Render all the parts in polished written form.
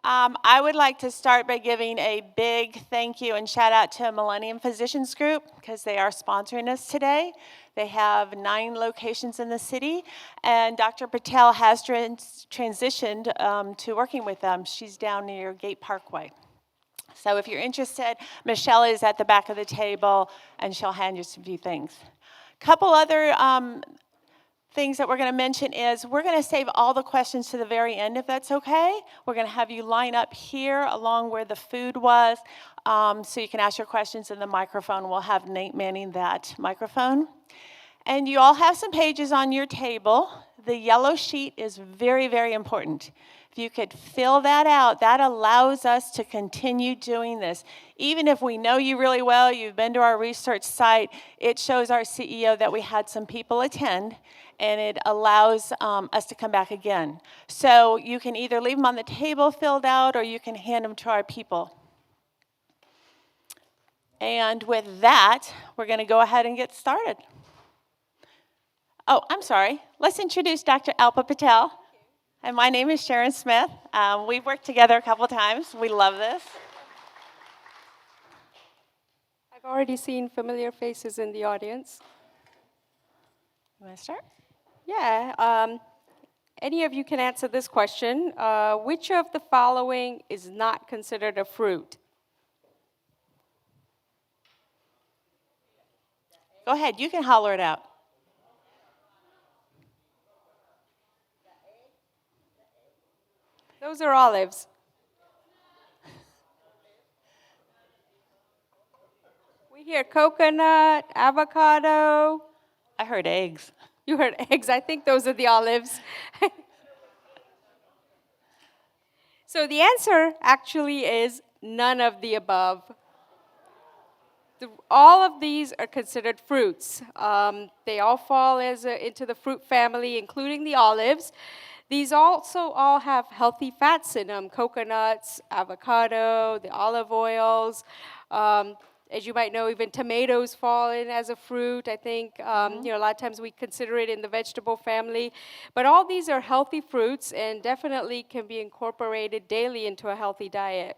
I would like to start by giving a big thank you and shout out to Millennium Physicians Group because they are sponsoring us today. They have 9 locations in the city, and Dr. Patel has transitioned to working with them. She's down near Gate Parkway. So if you're interested, Michelle is at the back of the table, and she'll hand you some few things. Couple other things that we're going to mention is we're going to save all the questions to the very end, if that's okay. We're going to have you line up here along where the food was, so you can ask your questions in the microphone. We'll have Nate manning that microphone. And you all have some pages on your table. The yellow sheet is very, very important. If you could fill that out, that allows us to continue doing this. Even if we know you really well, you've been to our research site, it shows our CEO that we had some people attend, and it allows us to come back again. So you can either leave them on the table filled out, or you can hand them to our people. And with that, we're going to go ahead and get started. Oh, I'm sorry. Let's introduce Dr. Alpa Patel. And my name is Sharon Smith. We've worked together a couple times. We love this. I've already seen familiar faces in the audience. You want to start? Yeah. Any of you can answer this question. Which of the following is not considered a fruit? Go ahead. You can holler it out. Those are olives. We hear coconut, avocado. I heard eggs. You heard eggs. I think those are the olives. So the answer actually is none of the above. All of these are considered fruits. They all fall into the fruit family, including the olives. These also all have healthy fats in them: coconuts, avocado, the olive oils. As you might know, even tomatoes fall in as a fruit. I think a lot of times we consider it in the vegetable family. But all these are healthy fruits and definitely can be incorporated daily into a healthy diet.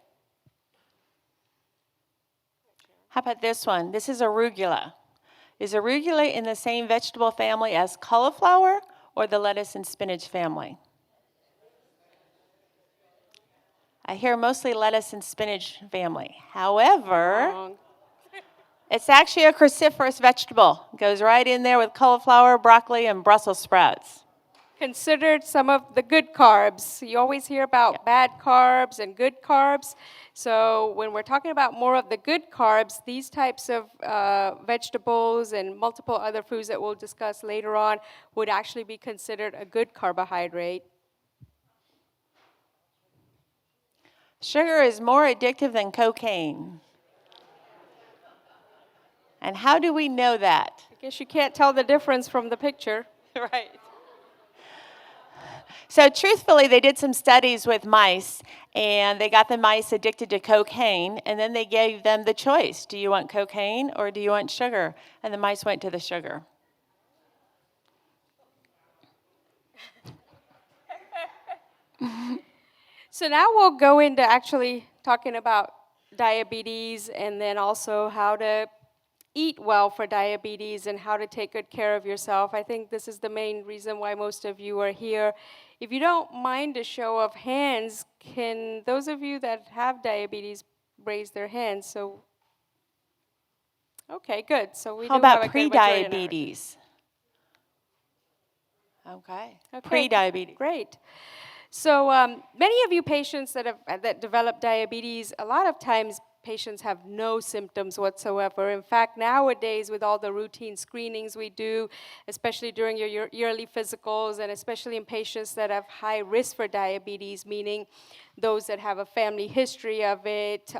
How about this one? This is arugula. Is arugula in the same vegetable family as cauliflower or the lettuce and spinach family? I hear mostly lettuce and spinach family. However, Wrong. it's actually a cruciferous vegetable. It goes right in there with cauliflower, broccoli, and Brussels sprouts. Considered some of the good carbs. You always hear about bad carbs and good carbs. So when we're talking about more of the good carbs, these types of vegetables and multiple other foods that we'll discuss later on would actually be considered a good carbohydrate. Sugar is more addictive than cocaine. And how do we know that? I guess you can't tell the difference from the picture. Right. So truthfully, they did some studies with mice, and they got the mice addicted to cocaine, and then they gave them the choice. Do you want cocaine or do you want sugar? And the mice went to the sugar. So now we'll go into actually talking about diabetes and then also how to eat well for diabetes and how to take good care of yourself. I think this is the main reason why most of you are here. If you don't mind a show of hands, can those of you that have diabetes raise their hands? So, okay, good. So we How do have about a good majority in our- pre-diabetes? Okay. Okay, Pre-diabetes. Great. So many of you patients that develop diabetes, a lot of times patients have no symptoms whatsoever. In fact, nowadays with all the routine screenings we do, especially during your yearly physicals and especially in patients that have high risk for diabetes, meaning those that have a family history of it,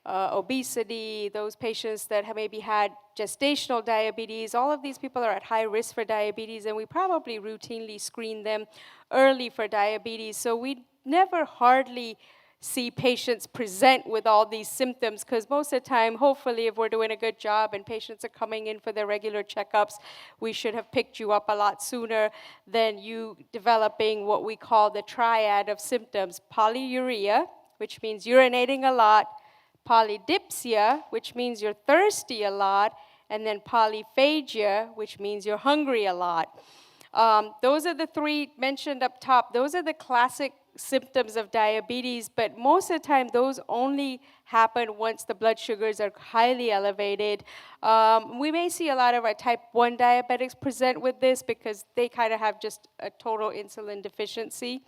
obesity, those patients that have maybe had gestational diabetes, all of these people are at high risk for diabetes, and we probably routinely screen them early for diabetes. So we never hardly see patients present with all these symptoms, because most of the time, hopefully, if we're doing a good job and patients are coming in for their regular checkups, we should have picked you up a lot sooner than you developing what we call the triad of symptoms: polyuria, which means urinating a lot; polydipsia, which means you're thirsty a lot; and then polyphagia, which means you're hungry a lot. Those are the three mentioned up top. Those are the classic symptoms of diabetes, but most of the time those only happen once the blood sugars are highly elevated. We may see a lot of our type 1 diabetics present with this because they kind of have just a total insulin deficiency.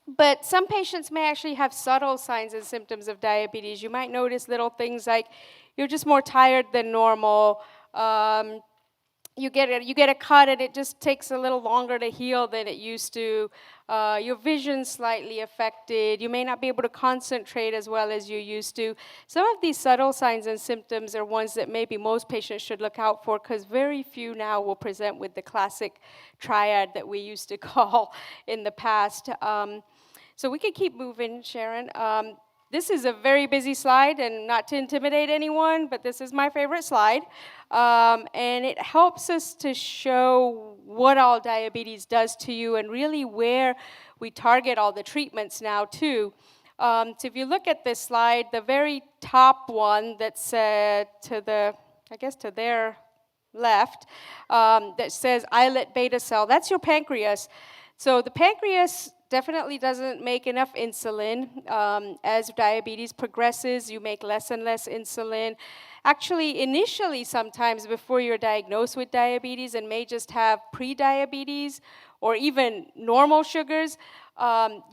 But some patients may actually have subtle signs and symptoms of diabetes. You might notice little things like you're just more tired than normal. You get a cut and it just takes a little longer to heal than it used to. Your vision's slightly affected. You may not be able to concentrate as well as you used to. Some of these subtle signs and symptoms are ones that maybe most patients should look out for, because very few now will present with the classic triad that we used to call in the past. So we could keep moving, Sharon. This is a very busy slide, and not to intimidate anyone, but this is my favorite slide. And it helps us to show what all diabetes does to you and really where we target all the treatments now, too. So if you look at this slide, the very top one that's to their left, that says islet beta cell, that's your pancreas. So the pancreas definitely doesn't make enough insulin. As diabetes progresses, you make less and less insulin. Actually, initially, sometimes before you're diagnosed with diabetes and may just have pre-diabetes or even normal sugars,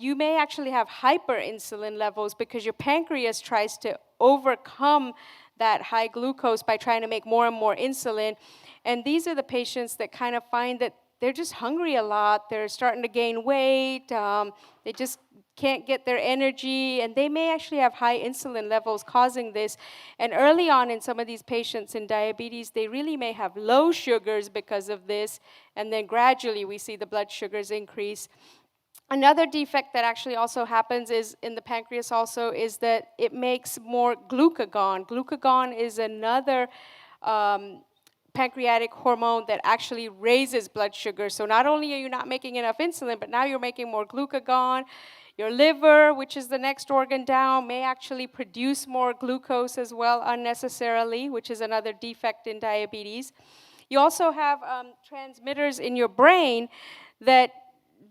you may actually have hyperinsulin levels because your pancreas tries to overcome that high glucose by trying to make more and more insulin. And these are the patients that kind of find that they're just hungry a lot, they're starting to gain weight, they just can't get their energy, and they may actually have high insulin levels causing this. And early on in some of these patients in diabetes, they really may have low sugars because of this, and then gradually we see the blood sugars increase. Another defect that actually also happens is in the pancreas also is that it makes more glucagon. Glucagon is another pancreatic hormone that actually raises blood sugar. So not only are you not making enough insulin, but now you're making more glucagon. Your liver, which is the next organ down, may actually produce more glucose as well unnecessarily, which is another defect in diabetes. You also have transmitters in your brain that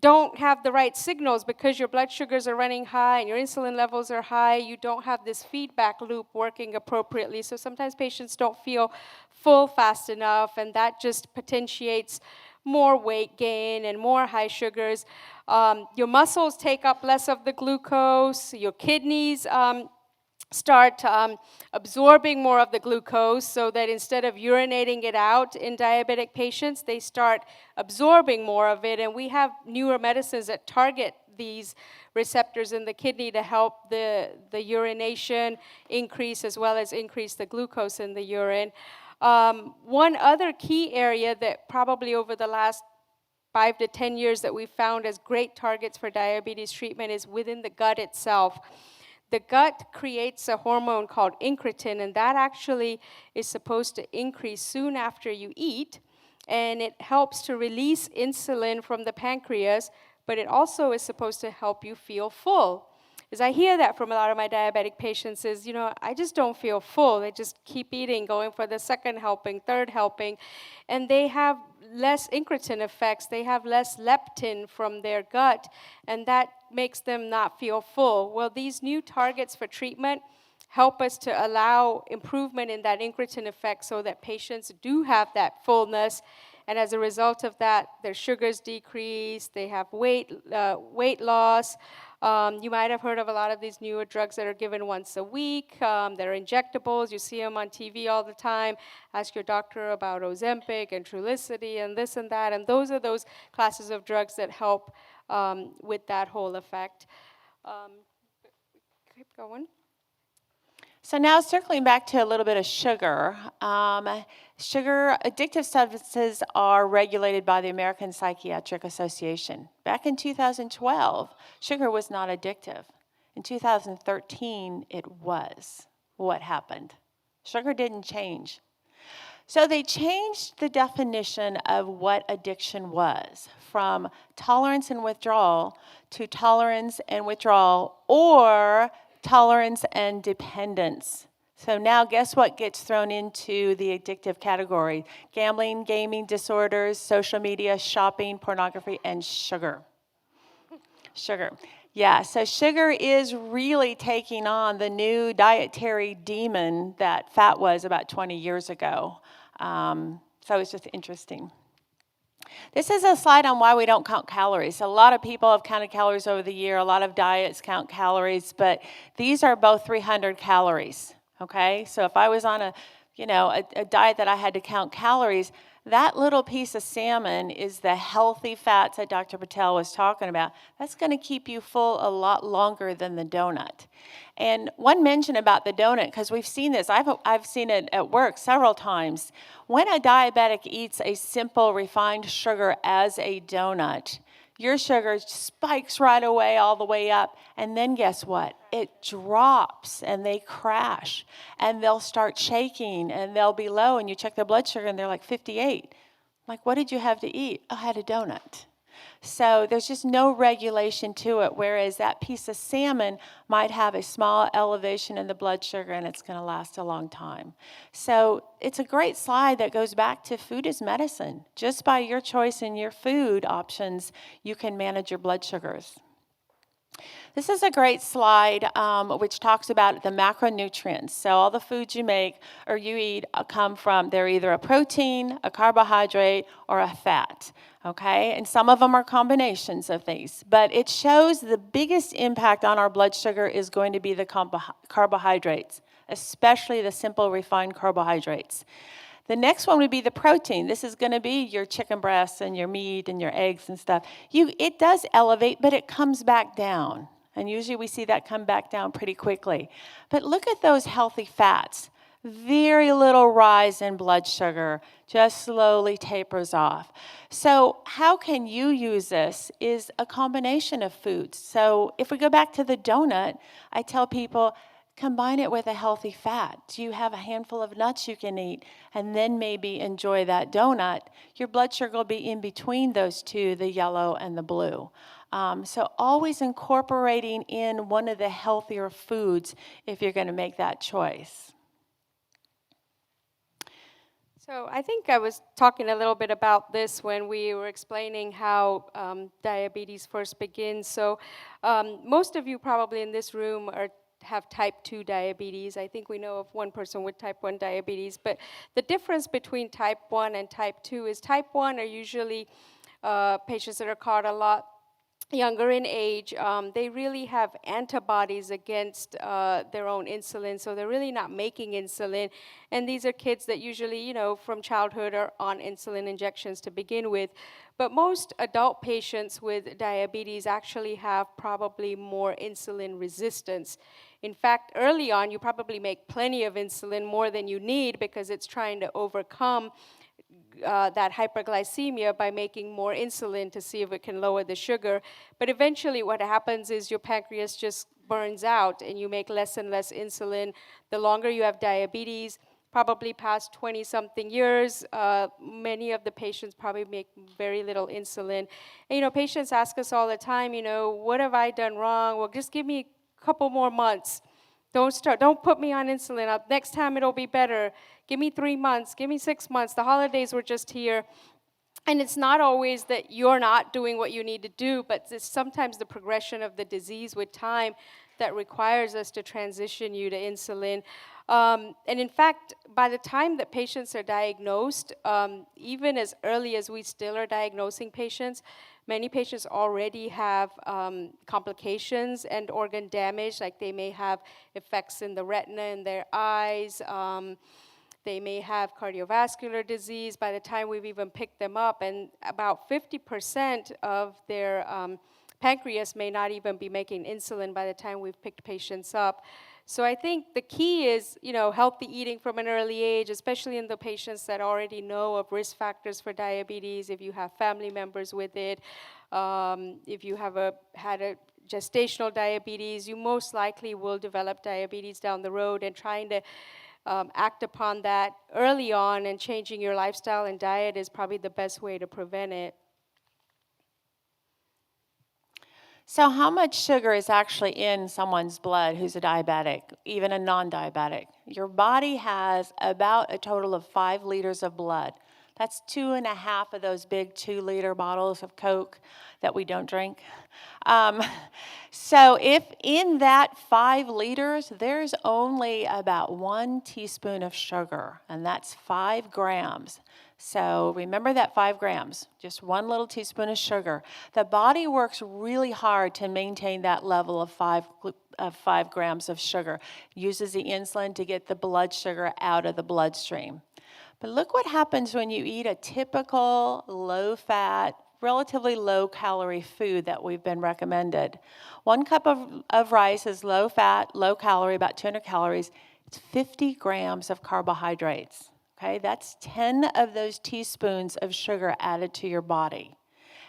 don't have the right signals because your blood sugars are running high and your insulin levels are high. You don't have this feedback loop working appropriately. So sometimes patients don't feel full fast enough, and that just potentiates more weight gain and more high sugars. Your muscles take up less of the glucose. Your kidneys start absorbing more of the glucose, so that instead of urinating it out in diabetic patients, they start absorbing more of it. And we have newer medicines that target these receptors in the kidney to help the urination increase as well as increase the glucose in the urine. One other key area that probably over the last 5 to 10 years that we've found as great targets for diabetes treatment is within the gut itself. The gut creates a hormone called incretin, and that actually is supposed to increase soon after you eat, and it helps to release insulin from the pancreas, but it also is supposed to help you feel full. As I hear that from a lot of my diabetic patients is, I just don't feel full. They just keep eating, going for the second helping, third helping, and they have less incretin effects. They have less leptin from their gut, and that makes them not feel full. Well, these new targets for treatment help us to allow improvement in that incretin effect so that patients do have that fullness. And as a result of that, their sugars decrease, they have weight loss. You might have heard of a lot of these newer drugs that are given once a week. They're injectables. You see them on TV all the time. Ask your doctor about Ozempic and Trulicity and this and that. And those are those classes of drugs that help with that whole effect. Keep going. So now circling back to a little bit of sugar. Sugar, addictive substances are regulated by the American Psychiatric Association. Back in 2012, sugar was not addictive. In 2013, it was. What happened? Sugar didn't change. So they changed the definition of what addiction was from tolerance and withdrawal to tolerance and withdrawal or tolerance and dependence. So now guess what gets thrown into the addictive category? Gambling, gaming disorders, social media, shopping, pornography, and sugar. Sugar. Yeah, so sugar is really taking on the new dietary demon that fat was about 20 years ago. So it's just interesting. This is a slide on why we don't count calories. A lot of people have counted calories over the year. A lot of diets count calories, but these are both 300 calories, okay? So if I was on a diet that I had to count calories, that little piece of salmon is the healthy fats that Dr. Patel was talking about. That's going to keep you full a lot longer than the donut. And one mention about the donut, because we've seen this, I've seen it at work several times. When a diabetic eats a simple refined sugar as a donut, your sugar spikes right away all the way up, and then guess what? It drops, and they crash, and they'll start shaking, and they'll be low, and you check their blood sugar, and they're like 58. Like, what did you have to eat? I had a donut. So there's just no regulation to it, whereas that piece of salmon might have a small elevation in the blood sugar, and it's going to last a long time. So it's a great slide that goes back to food is medicine. Just by your choice in your food options, you can manage your blood sugars. This is a great slide which talks about the macronutrients. So all the foods you make or you eat come from, they're either a protein, a carbohydrate, or a fat. Okay, and some of them are combinations of these, but it shows the biggest impact on our blood sugar is going to be the carbohydrates, especially the simple refined carbohydrates. The next one would be the protein. This is going to be your chicken breasts and your meat and your eggs and stuff. It does elevate, but it comes back down. And usually we see that come back down pretty quickly. But look at those healthy fats. Very little rise in blood sugar, just slowly tapers off. So how can you use this is a combination of foods. So if we go back to the donut, I tell people, combine it with a healthy fat. Do you have a handful of nuts you can eat and then maybe enjoy that donut? Your blood sugar will be in between those two, the yellow and the blue. So always incorporating in one of the healthier foods if you're going to make that choice. So I think I was talking a little bit about this when we were explaining how diabetes first begins. So most of you probably in this room have type 2 diabetes. I think we know of one person with type 1 diabetes. But the difference between type 1 and type 2 is type 1 are usually patients that are caught a lot younger in age. They really have antibodies against their own insulin, so they're really not making insulin. And these are kids that usually, from childhood are on insulin injections to begin with. But most adult patients with diabetes actually have probably more insulin resistance. In fact, early on, you probably make plenty of insulin, more than you need, because it's trying to overcome that hyperglycemia by making more insulin to see if it can lower the sugar. But eventually what happens is your pancreas just burns out and you make less and less insulin. The longer you have diabetes, probably past 20-something years, many of the patients probably make very little insulin. And, patients ask us all the time, what have I done wrong? Well, just give me a couple more months. Don't put me on insulin. Next time it'll be better. Give me 3 months, give me 6 months. The holidays were just here. And it's not always that you're not doing what you need to do, but it's sometimes the progression of the disease with time that requires us to transition you to insulin. And in fact, by the time that patients are diagnosed, even as early as we still are diagnosing patients, many patients already have complications and organ damage, like they may have effects in the retina in their eyes. They may have cardiovascular disease by the time we've even picked them up, and about 50% of their pancreas may not even be making insulin by the time we've picked patients up. So I think the key is, healthy eating from an early age, especially in the patients that already know of risk factors for diabetes, if you have family members with it, if you have had a gestational diabetes, you most likely will develop diabetes down the road, and trying to act upon that early on and changing your lifestyle and diet is probably the best way to prevent it. So how much sugar is actually in someone's blood who's a diabetic, even a non-diabetic? Your body has about a total of 5 liters of blood. That's 2.5 of those big 2-liter bottles of Coke that we don't drink. So if in that 5 liters, there's only about 1 teaspoon of sugar, and that's 5 grams. So remember that 5 grams, just 1 little teaspoon of sugar. The body works really hard to maintain that level of 5 grams of sugar. Uses the insulin to get the blood sugar out of the bloodstream. But look what happens when you eat a typical low-fat, relatively low-calorie food that we've been recommended. 1 cup of rice is low-fat, low-calorie, about 200 calories. It's 50 grams of carbohydrates. Okay, that's 10 of those teaspoons of sugar added to your body.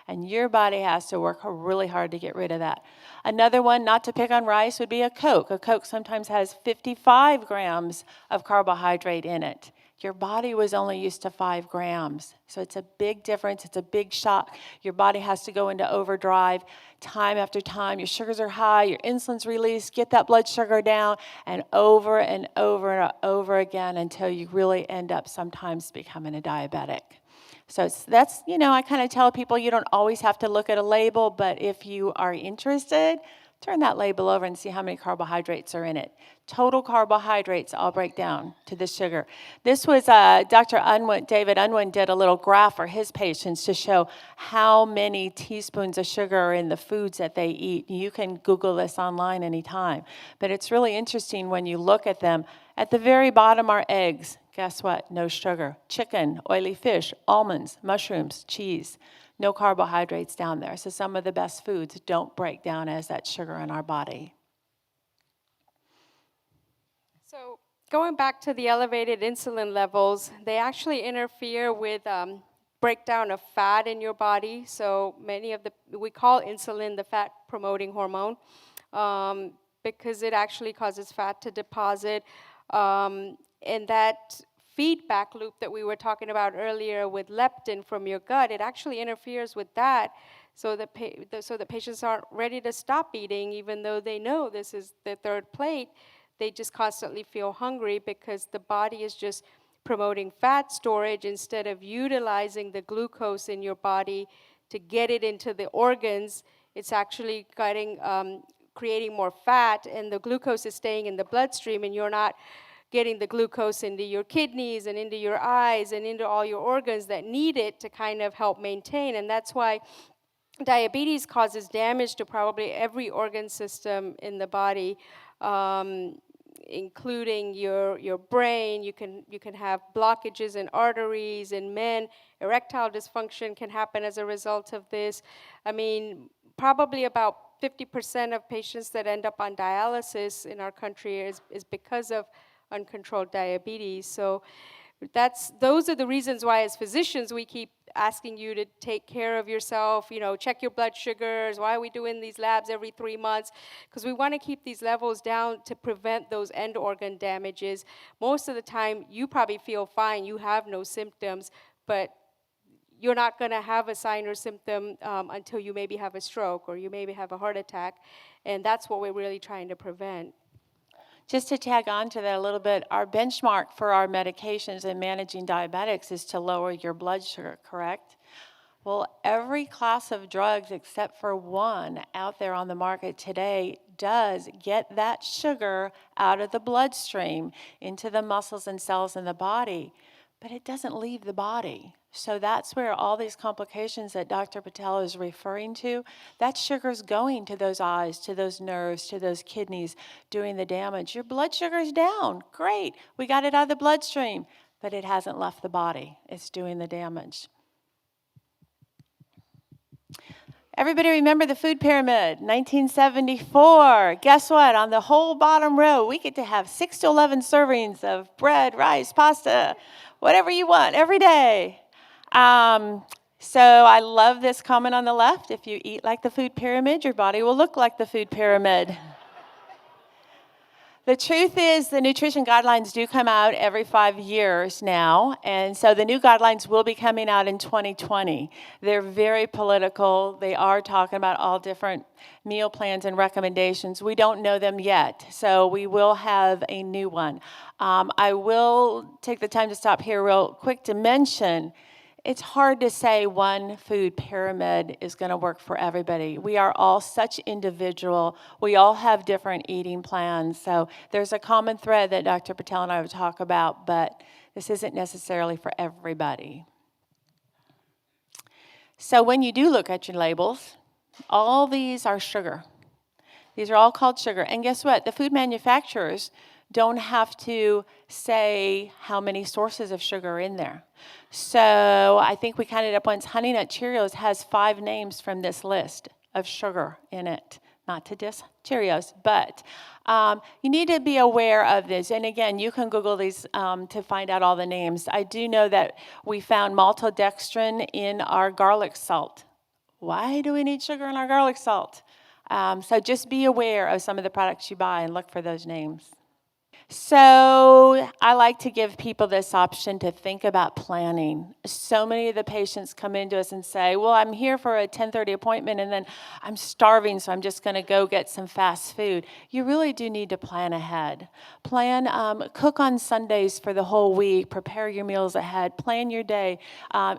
And your body has to work really hard to get rid of that. Another one, not to pick on rice, would be a Coke. A Coke sometimes has 55 grams of carbohydrate in it. Your body was only used to 5 grams. So it's a big difference. It's a big shock. Your body has to go into overdrive time after time. Your sugars are high. Your insulin's released. Get that blood sugar down, and over and over again until you really end up sometimes becoming a diabetic. So that's, I kind of tell people you don't always have to look at a label, but if you are interested, turn that label over and see how many carbohydrates are in it. Total carbohydrates all break down to the sugar. This was Dr. Unwin, David Unwin did a little graph for his patients to show how many teaspoons of sugar are in the foods that they eat. You can Google this online anytime. But it's really interesting when you look at them. At the very bottom are eggs. Guess what? No sugar. Chicken, oily fish, almonds, mushrooms, cheese. No carbohydrates down there. So some of the best foods don't break down as that sugar in our body. So going back to the elevated insulin levels, they actually interfere with breakdown of fat in your body. So we call insulin the fat promoting hormone because it actually causes fat to deposit. And that feedback loop that we were talking about earlier with leptin from your gut, it actually interferes with that, so that patients aren't ready to stop eating, even though they know this is the 3rd plate. They just constantly feel hungry because the body is just promoting fat storage instead of utilizing the glucose in your body to get it into the organs. It's actually creating more fat, and the glucose is staying in the bloodstream, and you're not getting the glucose into your kidneys and into your eyes and into all your organs that need it to kind of help maintain. And that's why diabetes causes damage to probably every organ system in the body, including your brain. You can have blockages in arteries. In men, erectile dysfunction can happen as a result of this. I mean, probably about 50% of patients that end up on dialysis in our country is because of uncontrolled diabetes. So those are the reasons why as physicians we keep asking you to take care of yourself, check your blood sugars. Why are we doing these labs every 3 months? Because we want to keep these levels down to prevent those end organ damages. Most of the time you probably feel fine, you have no symptoms, but you're not going to have a sign or symptom until you maybe have a stroke or you maybe have a heart attack, and that's what we're really trying to prevent. Just to tag on to that a little bit, our benchmark for our medications in managing diabetics is to lower your blood sugar, correct? Well, every class of drugs except for one out there on the market today does get that sugar out of the bloodstream into the muscles and cells in the body, but it doesn't leave the body. So that's where all these complications that Dr. Patel is referring to, that sugar's going to those eyes, to those nerves, to those kidneys, doing the damage. Your blood sugar's down. Great. We got it out of the bloodstream, but it hasn't left the body. It's doing the damage. Everybody remember the food pyramid, 1974. Guess what? On the whole bottom row, we get to have 6 to 11 servings of bread, rice, pasta, whatever you want every day. So I love this comment on the left. If you eat like the food pyramid, your body will look like the food pyramid. The truth is, the nutrition guidelines do come out every 5 years now, and so the new guidelines will be coming out in 2020. They're very political. They are talking about all different meal plans and recommendations. We don't know them yet, so we will have a new one. I will take the time to stop here real quick to mention it's hard to say one food pyramid is going to work for everybody. We are all such individual. We all have different eating plans. So there's a common thread that Dr. Patel and I would talk about, but this isn't necessarily for everybody. So when you do look at your labels, all these are sugar. These are all called sugar. And guess what? The food manufacturers don't have to say how many sources of sugar are in there. So I think we counted up once, Honey Nut Cheerios has 5 names from this list of sugar in it. Not to diss Cheerios, but you need to be aware of this. And again, you can Google these to find out all the names. I do know that we found maltodextrin in our garlic salt. Why do we need sugar in our garlic salt? So just be aware of some of the products you buy and look for those names. So I like to give people this option to think about planning. So many of the patients come into us and say, well, I'm here for a 10:30 appointment and then I'm starving, so I'm just going to go get some fast food. You really do need to plan ahead. Plan, cook on Sundays for the whole week. Prepare your meals ahead. Plan your day.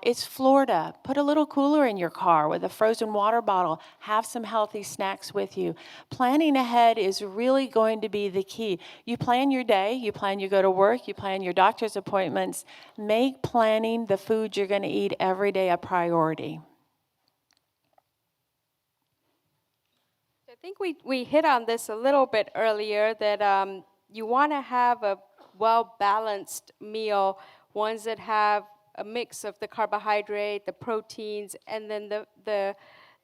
It's Florida. Put a little cooler in your car with a frozen water bottle. Have some healthy snacks with you. Planning ahead is really going to be the key. You plan your day, you plan you go to work, you plan your doctor's appointments. Make planning the food you're going to eat every day a priority. I think we hit on this a little bit earlier, that you want to have a well-balanced meal, ones that have a mix of the carbohydrate, the proteins, and then the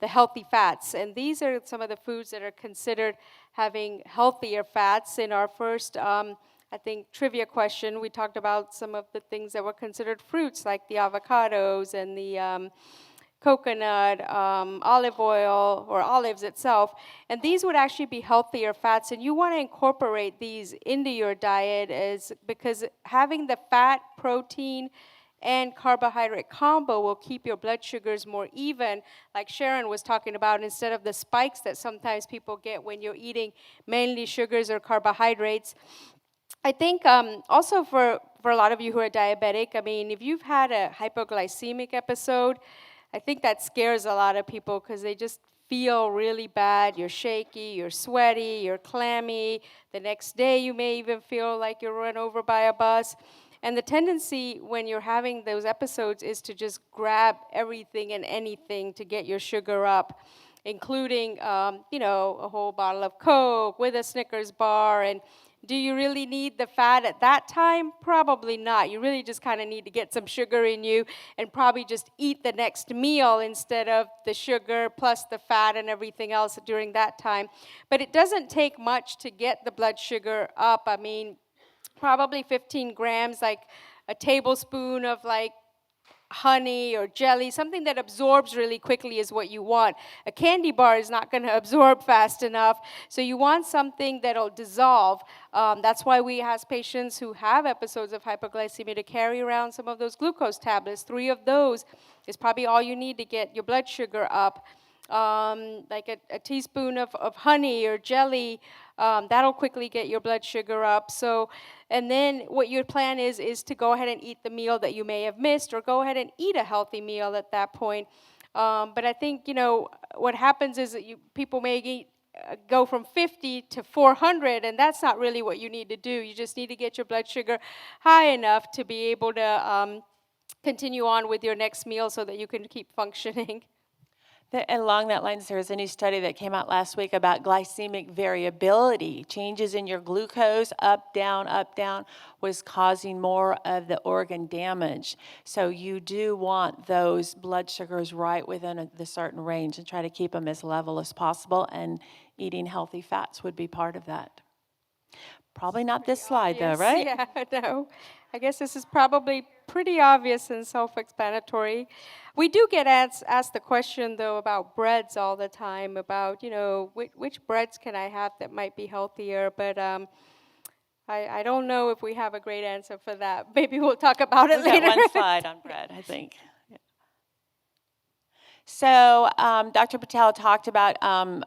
healthy fats. And these are some of the foods that are considered having healthier fats. In our first, I think, trivia question, we talked about some of the things that were considered fruits, like the avocados and the coconut, olive oil, or olives itself. And these would actually be healthier fats, and you want to incorporate these into your diet because having the fat, protein, and carbohydrate combo will keep your blood sugars more even, like Sharon was talking about, instead of the spikes that sometimes people get when you're eating mainly sugars or carbohydrates. I think also for a lot of you who are diabetic, I mean, if you've had a hypoglycemic episode, I think that scares a lot of people because they just feel really bad. You're shaky, you're sweaty, you're clammy. The next day you may even feel like you're run over by a bus. And the tendency when you're having those episodes is to just grab everything and anything to get your sugar up, including, a whole bottle of Coke with a Snickers bar. And do you really need the fat at that time? Probably not. You really just kind of need to get some sugar in you and probably just eat the next meal instead of the sugar plus the fat and everything else during that time. But it doesn't take much to get the blood sugar up. I mean, probably 15 grams, like a tablespoon of like honey or jelly, something that absorbs really quickly is what you want. A candy bar is not going to absorb fast enough, so you want something that'll dissolve. That's why we ask patients who have episodes of hypoglycemia to carry around some of those glucose tablets. 3 of those is probably all you need to get your blood sugar up. Like a teaspoon of honey or jelly, that'll quickly get your blood sugar up. So, and then what your plan is to go ahead and eat the meal that you may have missed, or go ahead and eat a healthy meal at that point. But I think, what happens is that people may go from 50 to 400, and that's not really what you need to do. You just need to get your blood sugar high enough to be able to continue on with your next meal so that you can keep functioning. Along that lines, there was a new study that came out last week about glycemic variability. Changes in your glucose, up, down, was causing more of the organ damage. So you do want those blood sugars right within the certain range and try to keep them as level as possible, and eating healthy fats would be part of that. Probably not this Pretty slide, though, obvious. right? Yeah, no. I guess this is probably pretty obvious and self-explanatory. We do get asked the question, though, about breads all the time, about, which breads can I have that might be healthier, but I don't know if we have a great answer for that. Maybe we'll talk about it We've got later. one slide on bread, I think. So Dr. Patel talked about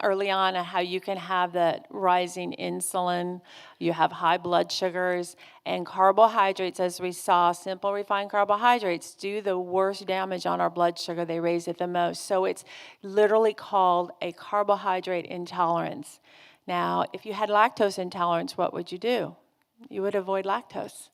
early on how you can have the rising insulin, you have high blood sugars, and carbohydrates, as we saw, simple refined carbohydrates do the worst damage on our blood sugar. They raise it the most. So it's literally called a carbohydrate intolerance. Now, if you had lactose intolerance, what would you do? You would avoid lactose.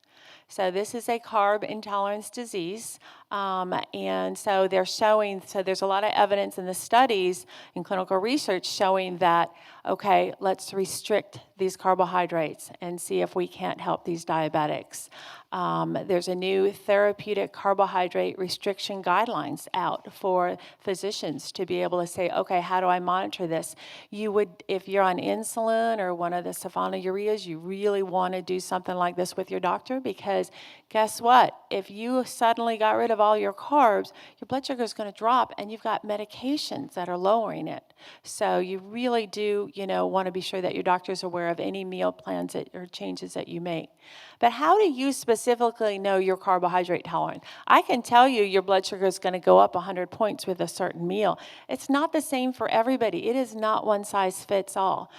So this is a carb intolerance disease, and so they're showing, so there's a lot of evidence in the studies in clinical research showing that, okay, let's restrict these carbohydrates and see if we can't help these diabetics. There's a new therapeutic carbohydrate restriction guidelines out for physicians to be able to say, okay, how do I monitor this? You would, if you're on insulin or one of the sulfonylureas, you really want to do something like this with your doctor, because guess what? If you suddenly got rid of all your carbs, your blood sugar is going to drop, and you've got medications that are lowering it. So you really do, want to be sure that your doctor is aware of any meal plans or changes that you make. But how do you specifically know your carbohydrate tolerance? I can tell you your blood sugar is going to go up 100 points with a certain meal. It's not the same for everybody. It is not one size fits all.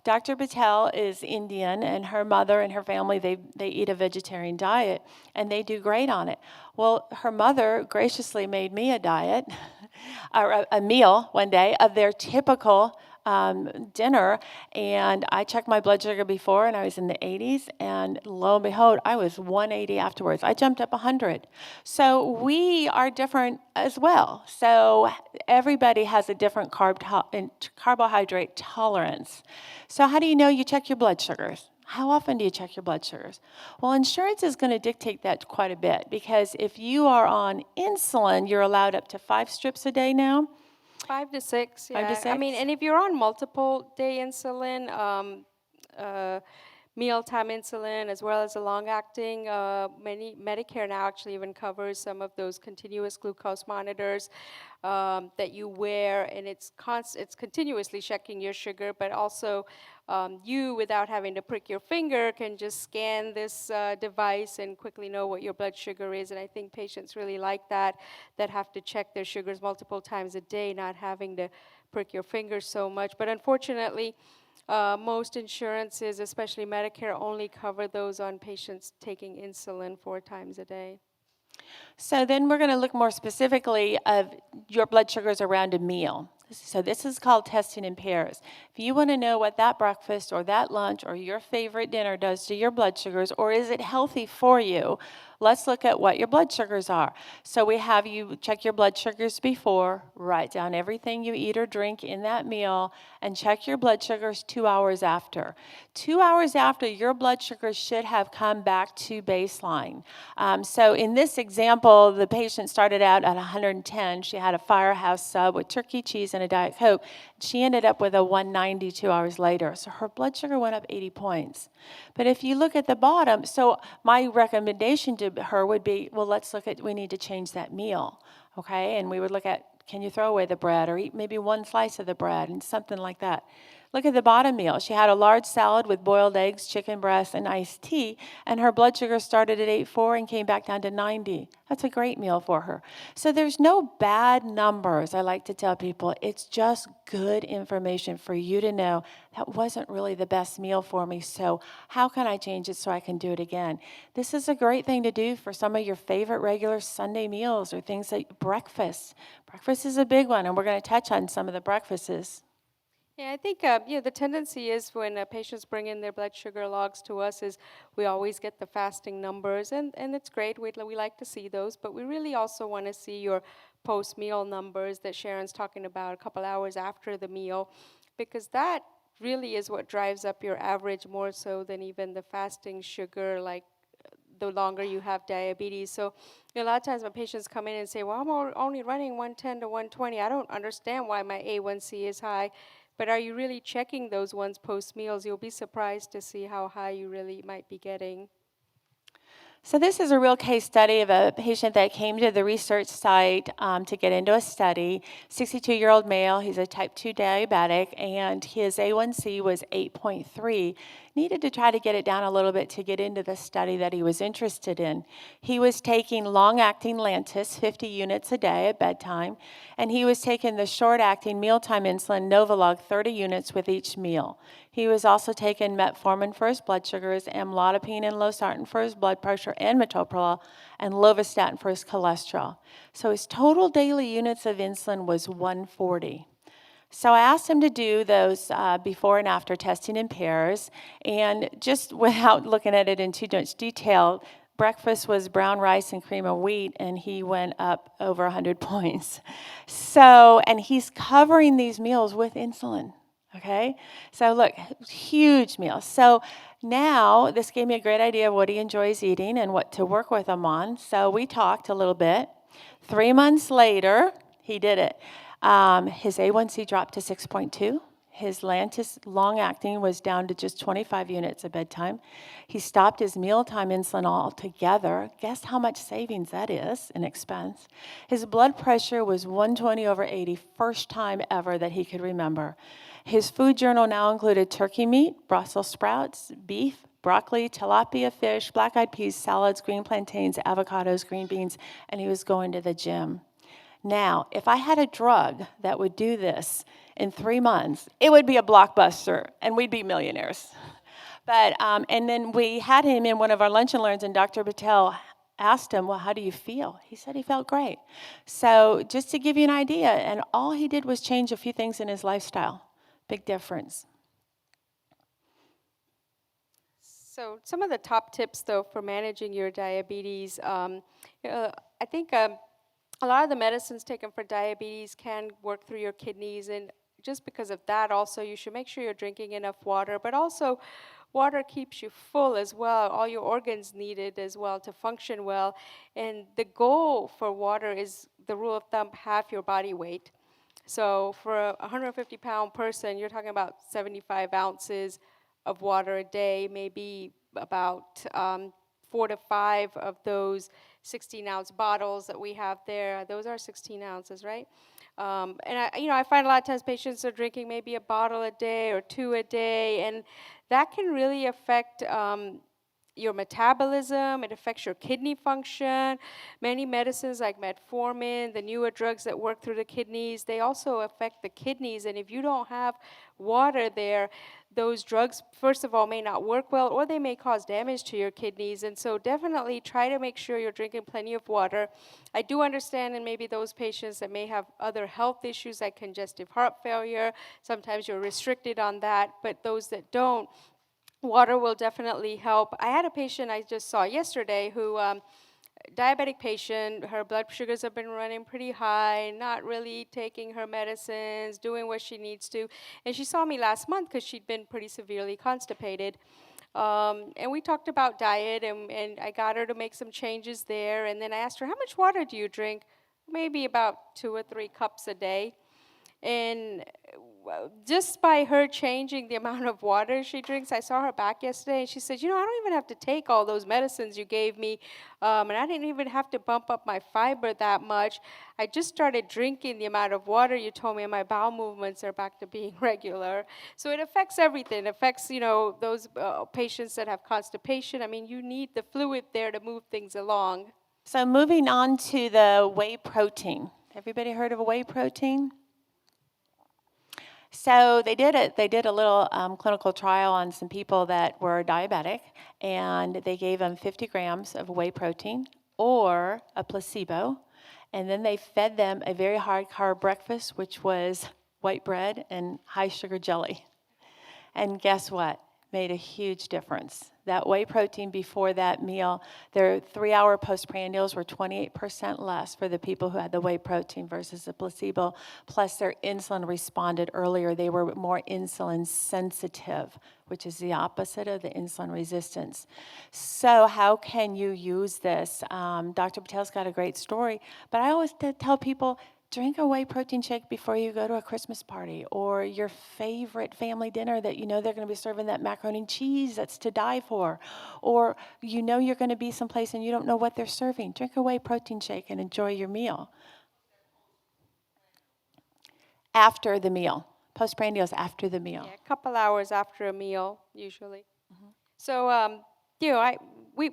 Dr. Patel is Indian, and her mother and her family, they eat a vegetarian diet, and they do great on it. Well, her mother graciously made me a diet, or a meal one day of their typical dinner, and I checked my blood sugar before, and I was in the 80s, and lo and behold, I was 180 afterwards. I jumped up 100. So we are different as well. So everybody has a different carbohydrate tolerance. So how do you know? You check your blood sugars. How often do you check your blood sugars? Well, insurance is going to dictate that quite a bit, because if you are on insulin, you're allowed up to 5 strips a day now. 5 to 6, yeah. 5 to 6? I mean, and if you're on multiple day insulin, mealtime insulin, as well as a long-acting, many Medicare now actually even covers some of those continuous glucose monitors that you wear, and it's continuously checking your sugar, but also you, without having to prick your finger, can just scan this device and quickly know what your blood sugar is. And I think patients really like that have to check their sugars multiple times a day, not having to prick your finger so much. But unfortunately, most insurances, especially Medicare, only cover those on patients taking insulin 4 times a day. So then we're going to look more specifically of your blood sugars around a meal. So this is called testing in pairs. If you want to know what that breakfast or that lunch or your favorite dinner does to your blood sugars, or is it healthy for you, let's look at what your blood sugars are. So we have you check your blood sugars before, write down everything you eat or drink in that meal, and check your blood sugars 2 hours after. 2 hours after, your blood sugars should have come back to baseline. So in this example, the patient started out at 110. She had a Firehouse sub with turkey, cheese, and a Diet Coke. She ended up with a 190 2 hours later. So her blood sugar went up 80 points. But if you look at the bottom, so my recommendation to her would be, well, we need to change that meal, okay? And we would look at, can you throw away the bread or eat maybe one slice of the bread and something like that. Look at the bottom meal. She had a large salad with boiled eggs, chicken breast, and iced tea, and her blood sugar started at 84 and came back down to 90. That's a great meal for her. So there's no bad numbers, I like to tell people. It's just good information for you to know that wasn't really the best meal for me, so how can I change it so I can do it again? This is a great thing to do for some of your favorite regular Sunday meals or things like breakfast. Breakfast is a big one, and we're going to touch on some of the breakfasts. Yeah, I think the tendency is when patients bring in their blood sugar logs to us is we always get the fasting numbers, and it's great. We like to see those, but we really also want to see your post-meal numbers that Sharon's talking about a couple hours after the meal, because that really is what drives up your average more so than even the fasting sugar, like the longer you have diabetes. So a lot of times when patients come in and say, well, I'm only running 110 to 120, I don't understand why my A1C is high. But are you really checking those ones post meals? You'll be surprised to see how high you really might be getting. So this is a real case study of a patient that came to the research site to get into a study. 62-year-old male, he's a type 2 diabetic, and his A1C was 8.3. Needed to try to get it down a little bit to get into the study that he was interested in. He was taking long-acting Lantus, 50 units a day at bedtime, and he was taking the short-acting mealtime insulin Novolog, 30 units with each meal. He was also taking metformin for his blood sugars, amlodipine and losartan for his blood pressure, and metoprolol, and lovastatin for his cholesterol. So his total daily units of insulin was 140. So I asked him to do those before and after testing in pairs, and just without looking at it in too much detail, breakfast was brown rice and cream of wheat, and he went up over 100 points. So, and he's covering these meals with insulin. Okay, so look, huge meals. So now this gave me a great idea of what he enjoys eating and what to work with him on. So we talked a little bit. 3 months later, he did it. His A1C dropped to 6.2. His Lantus long-acting was down to just 25 units at bedtime. He stopped his mealtime insulin altogether. Guess how much savings that is in expense? His blood pressure was 120/80, first time ever that he could remember. His food journal now included turkey meat, Brussels sprouts, beef, broccoli, tilapia fish, black-eyed peas, salads, green plantains, avocados, green beans, and he was going to the gym. Now, if I had a drug that would do this in 3 months, it would be a blockbuster, and we'd be millionaires. But, and then we had him in one of our lunch and learns, and Dr. Patel asked him, well, how do you feel? He said he felt great. So just to give you an idea, and all he did was change a few things in his lifestyle. Big difference. So some of the top tips, though, for managing your diabetes, I think a lot of the medicines taken for diabetes can work through your kidneys, and just because of that, also, you should make sure you're drinking enough water, but also water keeps you full as well. All your organs need it as well to function well, and the goal for water is, the rule of thumb, half your body weight. So for a 150-pound person, you're talking about 75 ounces of water a day, maybe about 4 to 5 of those 16-ounce bottles that we have there. Those are 16 ounces, right? And I find a lot of times patients are drinking maybe a bottle a day or 2 a day, and that can really affect your metabolism. It affects your kidney function. Many medicines like metformin, the newer drugs that work through the kidneys, they also affect the kidneys. And if you don't have water there, those drugs, first of all, may not work well, or they may cause damage to your kidneys. And so definitely try to make sure you're drinking plenty of water. I do understand, and maybe those patients that may have other health issues like congestive heart failure, sometimes you're restricted on that, but those that don't, water will definitely help. I had a patient I just saw yesterday who, diabetic patient, her blood sugars have been running pretty high, not really taking her medicines, doing what she needs to. And she saw me last month because she'd been pretty severely constipated. And we talked about diet, and I got her to make some changes there. And then I asked her, how much water do you drink? Maybe about 2 or 3 cups a day. And just by her changing the amount of water she drinks, I saw her back yesterday, and she said, I don't even have to take all those medicines you gave me, and I didn't even have to bump up my fiber that much. I just started drinking the amount of water you told me, and my bowel movements are back to being regular. So it affects everything. It affects, those patients that have constipation. I mean, you need the fluid there to move things along. So moving on to the whey protein. Everybody heard of a whey protein? So they did a little clinical trial on some people that were diabetic, and they gave them 50 grams of whey protein or a placebo, and then they fed them a very high carb breakfast, which was white bread and high sugar jelly. And guess what? Made a huge difference. That whey protein before that meal, their 3-hour postprandials were 28% less for the people who had the whey protein versus the placebo, plus their insulin responded earlier. They were more insulin sensitive, which is the opposite of the insulin resistance. So how can you use this? Dr. Patel's got a great story, but I always tell people, drink a whey protein shake before you go to a Christmas party or your favorite family dinner that you know they're going to be serving that macaroni and cheese that's to die for. Or you know you're going to be someplace and you don't know what they're serving. Drink a whey protein shake and enjoy your meal. After the meal. Postprandial is after the meal. Yeah, a couple hours after a meal, usually. So,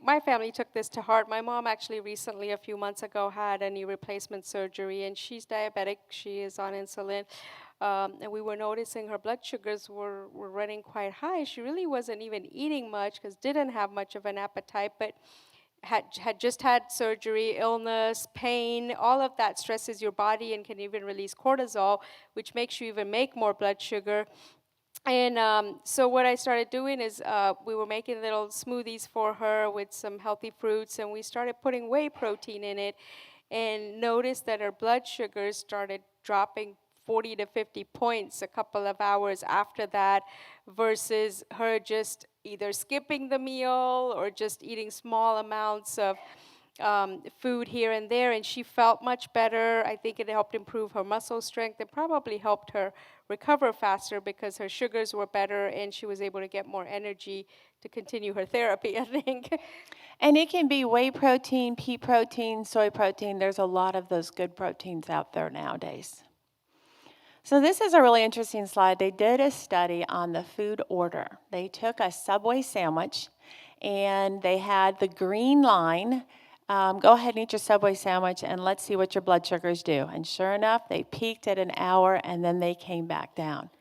my family took this to heart. My mom actually recently, a few months ago, had a knee replacement surgery, and she's diabetic. She is on insulin, and we were noticing her blood sugars were running quite high. She really wasn't even eating much because didn't have much of an appetite, but had just had surgery, illness, pain, all of that stresses your body and can even release cortisol, which makes you even make more blood sugar. And so what I started doing is we were making little smoothies for her with some healthy fruits, and we started putting whey protein in it, and noticed that her blood sugars started dropping 40 to 50 points a couple of hours after that, versus her just either skipping the meal or just eating small amounts of food here and there, and she felt much better. I think it helped improve her muscle strength. It probably helped her recover faster because her sugars were better and she was able to get more energy to continue her therapy, I think. And it can be whey protein, pea protein, soy protein. There's a lot of those good proteins out there nowadays. So this is a really interesting slide. They did a study on the food order. They took a Subway sandwich and they had the green line. Go ahead and eat your Subway sandwich and let's see what your blood sugars do. And sure enough, they peaked at an hour and then they came back down.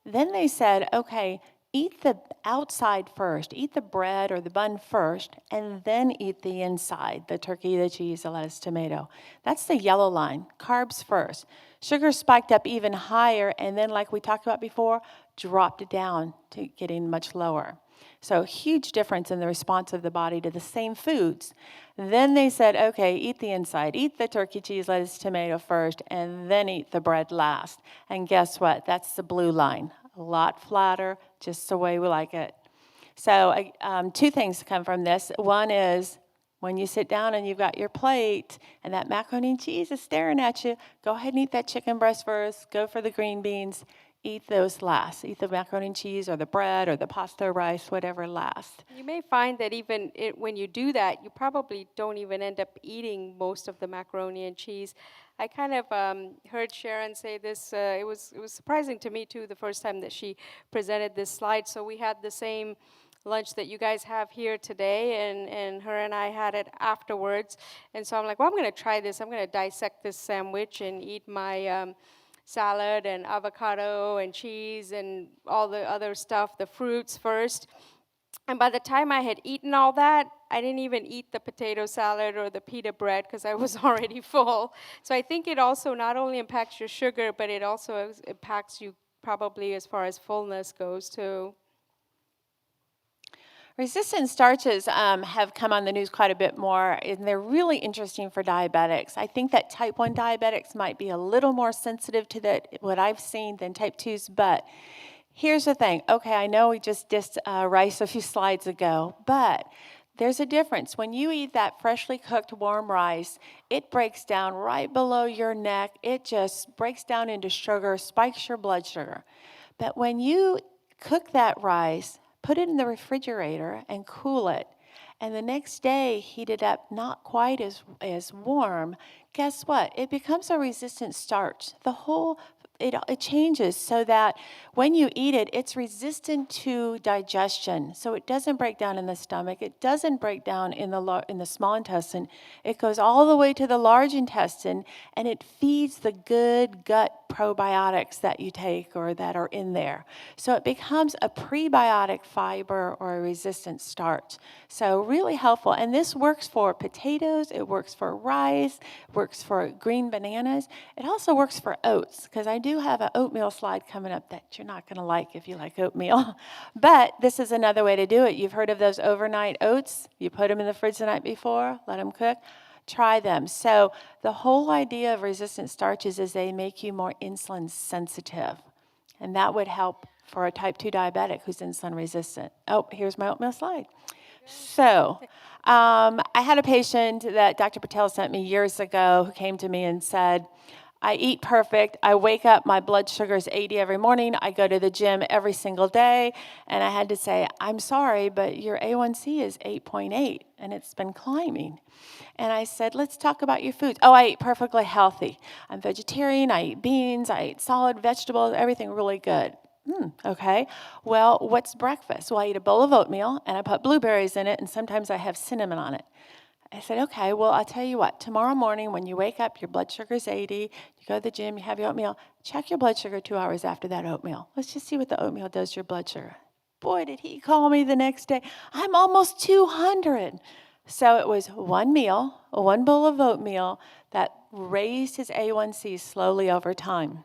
Then they said, okay, eat the outside first. Eat the bread or the bun first and then eat the inside, the turkey, the cheese, the lettuce, tomato. That's the yellow line, carbs first. Sugar spiked up even higher and then, like we talked about before, dropped down to getting much lower. So huge difference in the response of the body to the same foods. Then they said, okay, eat the inside. Eat the turkey, cheese, lettuce, tomato first, and then eat the bread last. And guess what? That's the blue line. A lot flatter, just the way we like it. So two things come from this. One is when you sit down and you've got your plate and that macaroni and cheese is staring at you, go ahead and eat that chicken breast first. Go for the green beans. Eat those last. Eat the macaroni and cheese or the bread or the pasta or rice, whatever last. You may find that even when you do that, you probably don't even end up eating most of the macaroni and cheese. I kind of heard Sharon say this. It was surprising to me too the first time that she presented this slide. So we had the same lunch that you guys have here today, and her and I had it afterwards. And so I'm like, well, I'm going to try this. I'm going to dissect this sandwich and eat my salad and avocado and cheese and all the other stuff, the fruits first. And by the time I had eaten all that, I didn't even eat the potato salad or the pita bread because I was already full. So I think it also not only impacts your sugar, but it also impacts you probably as far as fullness goes too. Resistant starches have come on the news quite a bit more, and they're really interesting for diabetics. I think that type 1 diabetics might be a little more sensitive to that, what I've seen, than type 2s, but here's the thing. Okay, I know we just dissed rice a few slides ago, but there's a difference. When you eat that freshly cooked warm rice, it breaks down right below your neck. It just breaks down into sugar, spikes your blood sugar. But when you cook that rice, put it in the refrigerator and cool it, and the next day heat it up not quite as warm, guess what? It becomes a resistant starch. It changes so that when you eat it, it's resistant to digestion. So it doesn't break down in the stomach. It doesn't break down in the small intestine. It goes all the way to the large intestine, and it feeds the good gut probiotics that you take or that are in there. So it becomes a prebiotic fiber or a resistant starch. So really helpful. And this works for potatoes. It works for rice. Works for green bananas. It also works for oats, because I do have an oatmeal slide coming up that you're not going to like if you like oatmeal. But this is another way to do it. You've heard of those overnight oats? You put them in the fridge the night before, let them cook. Try them. So the whole idea of resistant starches is they make you more insulin sensitive. And that would help for a type 2 diabetic who's insulin resistant. Oh, here's my oatmeal slide. So I had a patient that Dr. Patel sent me years ago who came to me and said, I eat perfect. I wake up, my blood sugar is 80 every morning. I go to the gym every single day. And I had to say, I'm sorry, but your A1C is 8.8 and it's been climbing. And I said, let's talk about your foods. Oh, I eat perfectly healthy. I'm vegetarian. I eat beans. I eat solid vegetables, everything really good. Okay. Well, what's breakfast? Well, I eat a bowl of oatmeal and I put blueberries in it and sometimes I have cinnamon on it. I said, okay, well, I'll tell you what. Tomorrow morning when you wake up, your blood sugar is 80. You go to the gym, you have your oatmeal. Check your blood sugar 2 hours after that oatmeal. Let's just see what the oatmeal does to your blood sugar. Boy, did he call me the next day. I'm almost 200. So it was one meal, one bowl of oatmeal that raised his A1C slowly over time.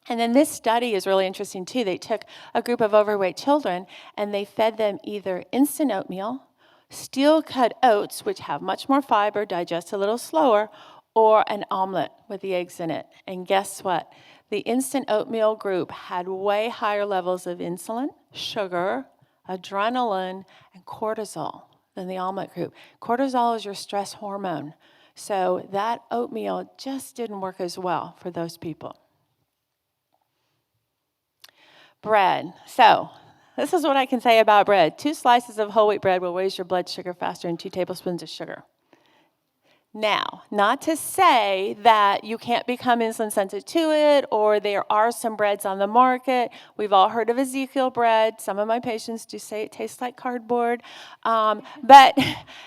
And then this study is really interesting too. They took a group of overweight children and they fed them either instant oatmeal, steel cut oats, which have much more fiber, digest a little slower, or an omelet with the eggs in it. And guess what? The instant oatmeal group had way higher levels of insulin, sugar, adrenaline, and cortisol than the omelet group. Cortisol is your stress hormone. So that oatmeal just didn't work as well for those people. Bread. So this is what I can say about bread. 2 slices of whole wheat bread will raise your blood sugar faster than 2 tablespoons of sugar. Now, not to say that you can't become insulin sensitive to it, or there are some breads on the market. We've all heard of Ezekiel bread. Some of my patients do say it tastes like cardboard. But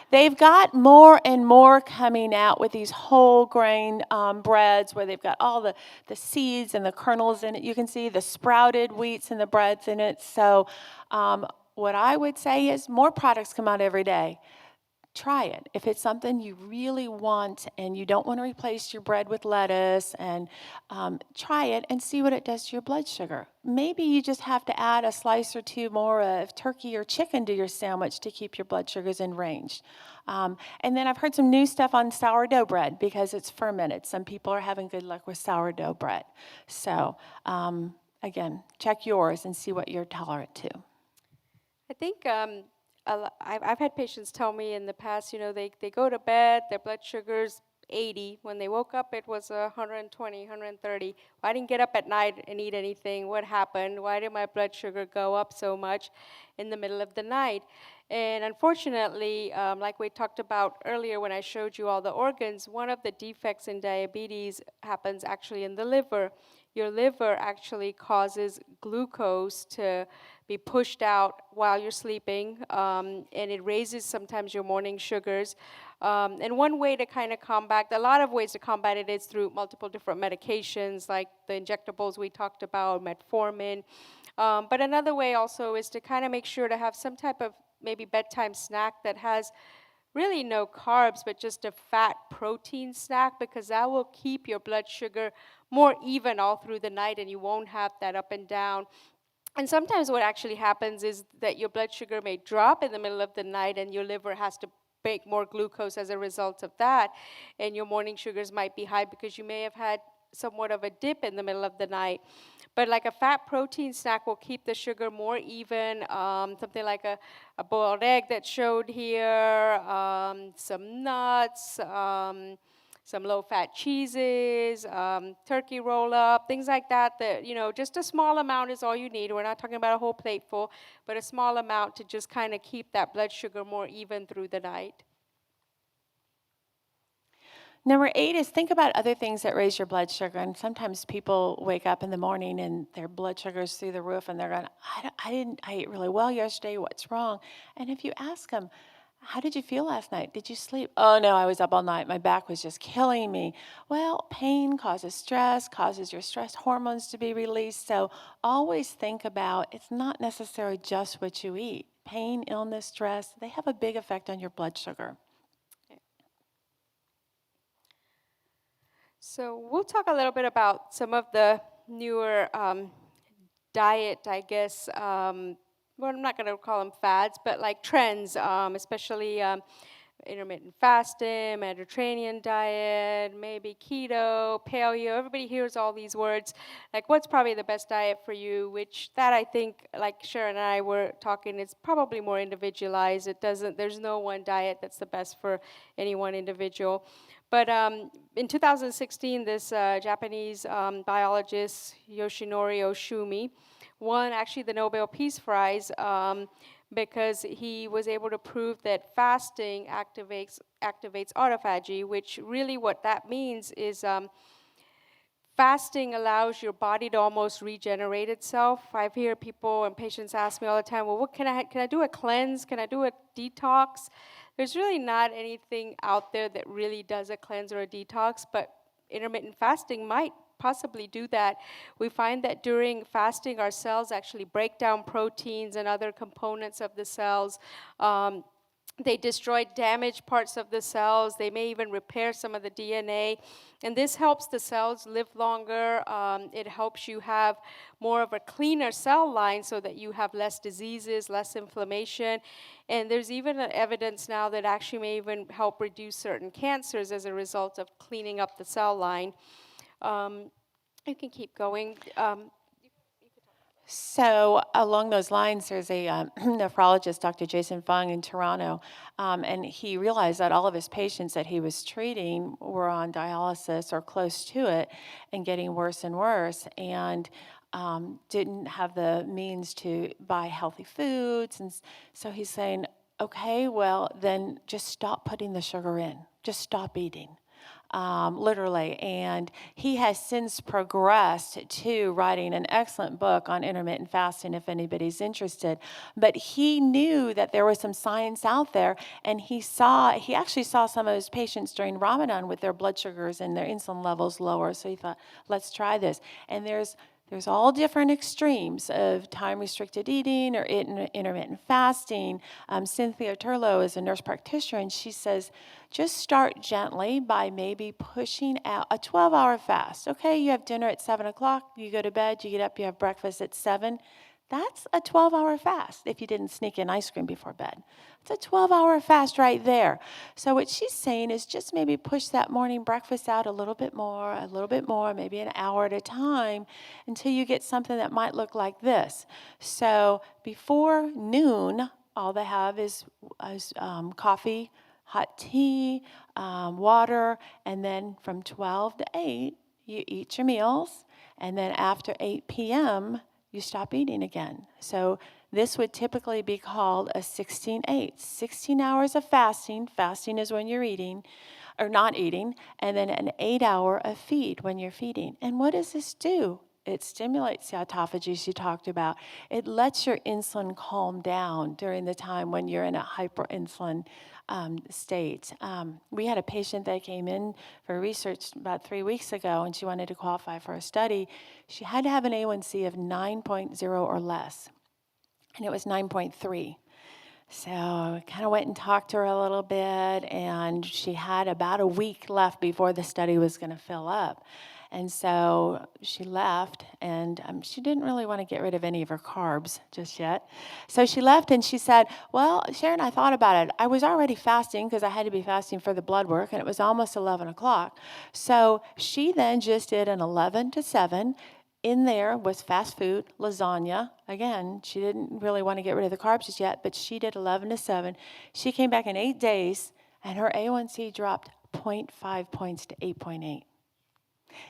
they've got more and more coming out with these whole grain breads where they've got all the seeds and the kernels in it. You can see the sprouted wheats and the breads in it. So what I would say is more products come out every day. Try it. If it's something you really want and you don't want to replace your bread with lettuce, and try it and see what it does to your blood sugar. Maybe you just have to add a slice or 2 more of turkey or chicken to your sandwich to keep your blood sugars in range. And then I've heard some new stuff on sourdough bread because it's fermented. Some people are having good luck with sourdough bread. So again, check yours and see what you're tolerant to. I think I've had patients tell me in the past, they go to bed, their blood sugar's 80. When they woke up, it was 120, 130. I didn't get up at night and eat anything. What happened? Why did my blood sugar go up so much in the middle of the night? And unfortunately, like we talked about earlier when I showed you all the organs, one of the defects in diabetes happens actually in the liver. Your liver actually causes glucose to be pushed out while you're sleeping, and it raises sometimes your morning sugars. And one way to kind of combat, a lot of ways to combat it is through multiple different medications, like the injectables we talked about, metformin. But another way also is to kind of make sure to have some type of maybe bedtime snack that has really no carbs, but just a fat protein snack, because that will keep your blood sugar more even all through the night and you won't have that up and down. And sometimes what actually happens is that your blood sugar may drop in the middle of the night and your liver has to make more glucose as a result of that. And your morning sugars might be high because you may have had somewhat of a dip in the middle of the night. But like a fat protein snack will keep the sugar more even, something like a boiled egg that showed here, some nuts, some low-fat cheeses, turkey roll-up, things like that, just a small amount is all you need. We're not talking about a whole plateful, but a small amount to just kind of keep that blood sugar more even through the night. Number 8 is think about other things that raise your blood sugar. And sometimes people wake up in the morning and their blood sugar's through the roof and they're going, I ate really well yesterday. What's wrong? And if you ask them, how did you feel last night? Did you sleep? Oh, no, I was up all night. My back was just killing me. Well, pain causes stress, causes your stress hormones to be released. So always think about it's not necessarily just what you eat. Pain, illness, stress, they have a big effect on your blood sugar. So we'll talk a little bit about some of the newer diet, I guess, well, I'm not going to call them fads, but like trends, especially intermittent fasting, Mediterranean diet, maybe keto, paleo. Everybody hears all these words. Like, what's probably the best diet for you? Which that I think, like Sharon and I were talking, it's probably more individualized. There's no one diet that's the best for any one individual. But in 2016, this Japanese biologist, Yoshinori Oshumi, won actually the Nobel Peace Prize because he was able to prove that fasting activates autophagy, which really what that means is fasting allows your body to almost regenerate itself. I hear people and patients ask me all the time, well, what can I do a cleanse? Can I do a detox? There's really not anything out there that really does a cleanse or a detox, but intermittent fasting might possibly do that. We find that during fasting, our cells actually break down proteins and other components of the cells. They destroy damaged parts of the cells. They may even repair some of the DNA. And this helps the cells live longer. It helps you have more of a cleaner cell line so that you have less diseases, less inflammation. And there's even evidence now that actually may even help reduce certain cancers as a result of cleaning up the cell line. You can keep going. So along those lines, there's a nephrologist, Dr. Jason Fung in Toronto, and he realized that all of his patients that he was treating were on dialysis or close to it and getting worse and worse, and didn't have the means to buy healthy foods. And so he's saying, okay, well, then just stop putting the sugar in. Just stop eating. Literally. And he has since progressed to writing an excellent book on intermittent fasting if anybody's interested. But he knew that there was some science out there, and he actually saw some of his patients during Ramadan with their blood sugars and their insulin levels lower. So he thought, let's try this. And there's all different extremes of time-restricted eating or intermittent fasting. Cynthia Turlow is a nurse practitioner, and she says, just start gently by maybe pushing out a 12-hour fast. Okay, you have dinner at 7 o'clock, you go to bed, you get up, you have breakfast at 7. That's a 12-hour fast if you didn't sneak in ice cream before bed. It's a 12-hour fast right there. So what she's saying is just maybe push that morning breakfast out a little bit more, maybe an hour at a time until you get something that might look like this. So before noon, all they have is coffee, hot tea, water, and then from 12 to 8, you eat your meals, and then after 8 p.m., you stop eating again. So this would typically be called a 16-8, 16 hours of fasting. Fasting is when you're eating or not eating, and then an 8-hour of feed when you're feeding. And what does this do? It stimulates the autophagy you talked about. It lets your insulin calm down during the time when you're in a hyperinsulin state. We had a patient that came in for research about 3 weeks ago, and she wanted to qualify for a study. She had to have an A1C of 9.0 or less, and it was 9.3. So I kind of went and talked to her a little bit, and she had about a week left before the study was going to fill up. And so she left, and she didn't really want to get rid of any of her carbs just yet. So she left, and she said, well, Sharon, I thought about it. I was already fasting because I had to be fasting for the blood work, and it was almost 11 o'clock. So she then just did an 11 to 7. In there was fast food, lasagna. Again, she didn't really want to get rid of the carbs just yet, but she did 11 to 7. She came back in 8 days, and her A1C dropped 0.5 points to 8.8.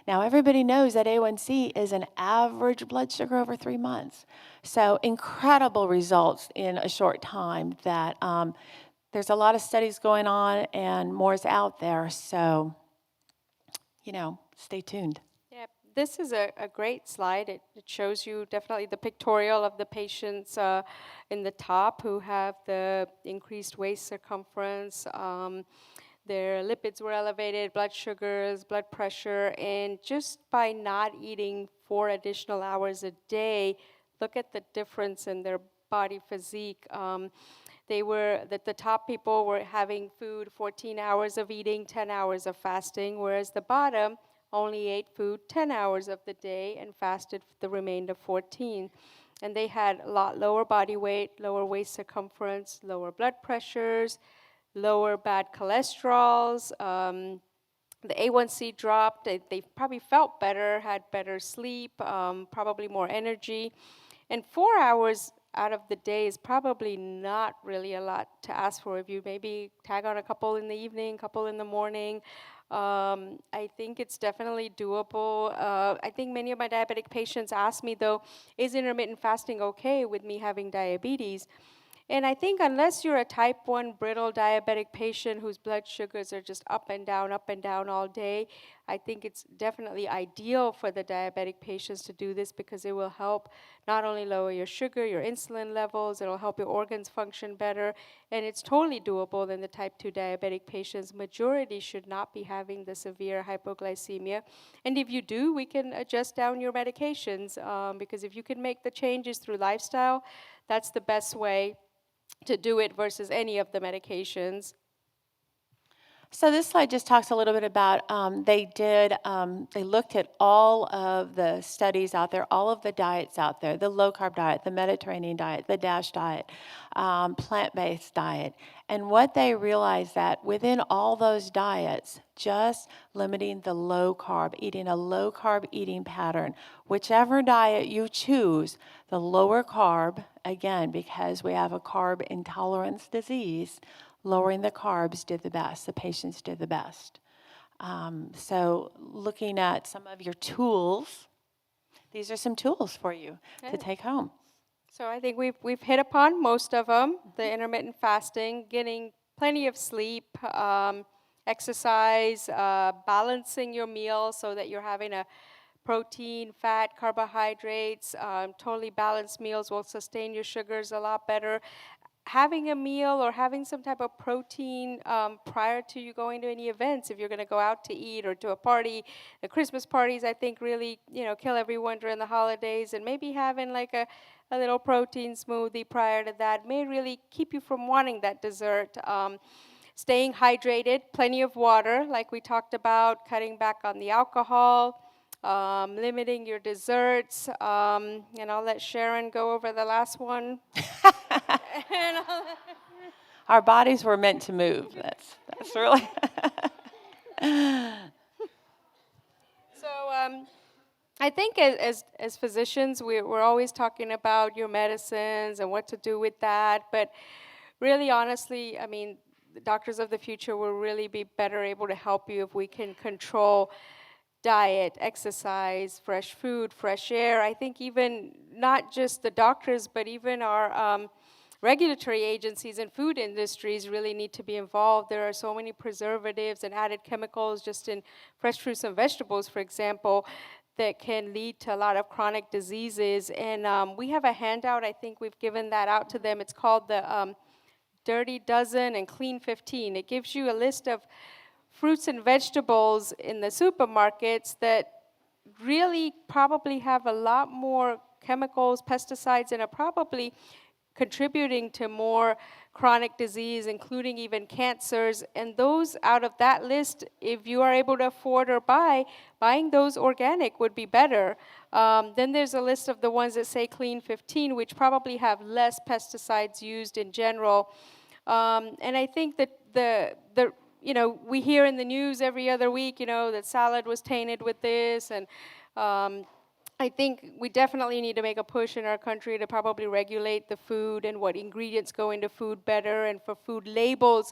Now, everybody knows that A1C is an average blood sugar over 3 months. So incredible results in a short time that there's a lot of studies going on and more is out there. So, stay tuned. Yeah, this is a great slide. It shows you definitely the pictorial of the patients in the top who have the increased waist circumference. Their lipids were elevated, blood sugars, blood pressure, and just by not eating 4 additional hours a day, look at the difference in their body physique. The top people were having food 14 hours of eating, 10 hours of fasting, whereas the bottom only ate food 10 hours of the day and fasted the remainder 14. And they had a lot lower body weight, lower waist circumference, lower blood pressures, lower bad cholesterols. The A1C dropped. They probably felt better, had better sleep, probably more energy. And 4 hours out of the day is probably not really a lot to ask for. If you maybe tag on a couple in the evening, couple in the morning, I think it's definitely doable. I think many of my diabetic patients ask me, though, is intermittent fasting okay with me having diabetes? And I think unless you're a type 1 brittle diabetic patient whose blood sugars are just up and down all day, I think it's definitely ideal for the diabetic patients to do this because it will help not only lower your sugar, your insulin levels, it'll help your organs function better, and it's totally doable in the type 2 diabetic patients. Majority should not be having the severe hypoglycemia. And if you do, we can adjust down your medications because if you can make the changes through lifestyle, that's the best way to do it versus any of the medications. So this slide just talks a little bit about, they looked at all of the studies out there, all of the diets out there, the low-carb diet, the Mediterranean diet, the DASH diet, plant-based diet. And what they realized that within all those diets, just limiting the low-carb, eating a low-carb eating pattern, whichever diet you choose, the lower carb, again, because we have a carb intolerance disease, lowering the carbs did the best. The patients did the best. So looking at some of your tools, these are some tools for you to take home. So I think we've hit upon most of them. The intermittent fasting, getting plenty of sleep, exercise, balancing your meals so that you're having a protein, fat, carbohydrates, totally balanced meals will sustain your sugars a lot better. Having a meal or having some type of protein prior to you going to any events, if you're going to go out to eat or to a party, the Christmas parties, I think really, kill everyone during the holidays, and maybe having like a little protein smoothie prior to that may really keep you from wanting that dessert. Staying hydrated, plenty of water, like we talked about, cutting back on the alcohol, limiting your desserts, and I'll let Sharon go over the last one. Our bodies were meant to move. That's really. So I think as physicians, we're always talking about your medicines and what to do with that. But really, honestly, I mean, the doctors of the future will really be better able to help you if we can control diet, exercise, fresh food, fresh air. I think even not just the doctors, but even our regulatory agencies and food industries really need to be involved. There are so many preservatives and added chemicals just in fresh fruits and vegetables, for example, that can lead to a lot of chronic diseases. And we have a handout, I think we've given that out to them. It's called the Dirty Dozen and Clean 15. It gives you a list of fruits and vegetables in the supermarkets that really probably have a lot more chemicals, pesticides, and are probably contributing to more chronic disease, including even cancers. And those out of that list, if you are able to afford or buying those organic would be better. Then there's a list of the ones that say Clean 15, which probably have less pesticides used in general. And I think that we hear in the news every other week, that salad was tainted with this, and I think we definitely need to make a push in our country to probably regulate the food and what ingredients go into food better, and for food labels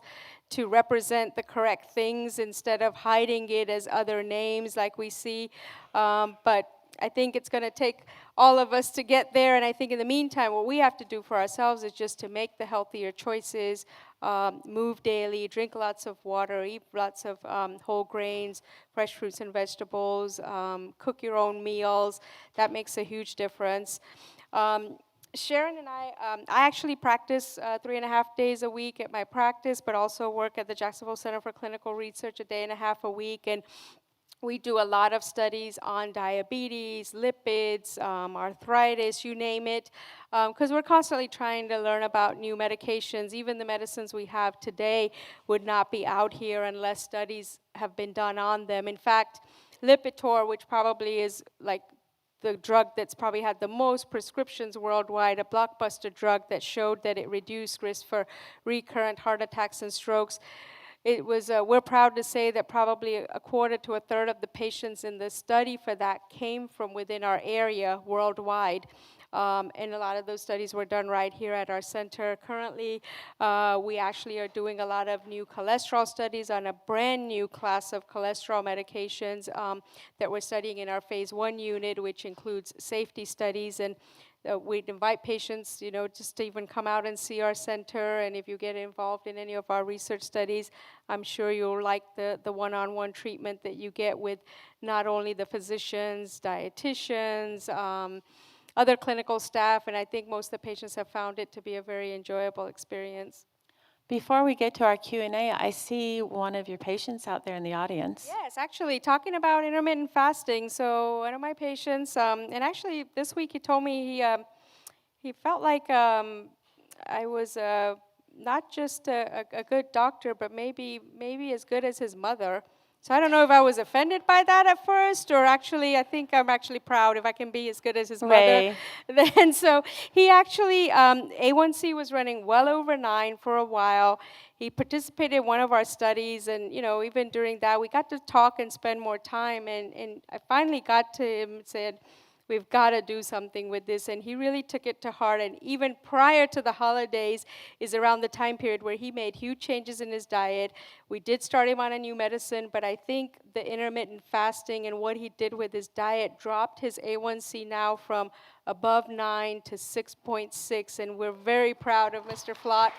to represent the correct things instead of hiding it as other names like we see. But I think it's going to take all of us to get there, and I think in the meantime, what we have to do for ourselves is just to make the healthier choices, move daily, drink lots of water, eat lots of whole grains, fresh fruits and vegetables, cook your own meals. That makes a huge difference. Sharon and I actually practice 3.5 days a week at my practice, but also work at the Jacksonville Center for Clinical Research 1.5 days a week, and we do a lot of studies on diabetes, lipids, arthritis, you name it, because we're constantly trying to learn about new medications. Even the medicines we have today would not be out here unless studies have been done on them. In fact, Lipitor, which probably is like the drug that's probably had the most prescriptions worldwide, a blockbuster drug that showed that it reduced risk for recurrent heart attacks and strokes. It was, we're proud to say that probably a quarter to a third of the patients in the study for that came from within our area worldwide. And a lot of those studies were done right here at our center. Currently, we actually are doing a lot of new cholesterol studies on a brand new class of cholesterol medications that we're studying in our phase 1 unit, which includes safety studies. And we'd invite patients, just to even come out and see our center. And if you get involved in any of our research studies, I'm sure you'll like the one-on-one treatment that you get with not only the physicians, dietitians, other clinical staff, and I think most of the patients have found it to be a very enjoyable experience. Before we get to our Q&A, I see one of your patients out there in the audience. Yes, actually, talking about intermittent fasting, so one of my patients, and actually this week he told me he felt like I was not just a good doctor, but maybe as good as his mother. So I don't know if I was offended by that at first, or actually I think I'm actually proud if I can be as good as his Ray. mother. Then so he actually, A1C was running well over 9 for a while. He participated in one of our studies, and even during that we got to talk and spend more time, and I finally got to him and said, we've got to do something with this. And he really took it to heart. And even prior to the holidays is around the time period where he made huge changes in his diet. We did start him on a new medicine, but I think the intermittent fasting and what he did with his diet dropped his A1C now from above 9 to 6.6. And we're very proud of Mr. Flott.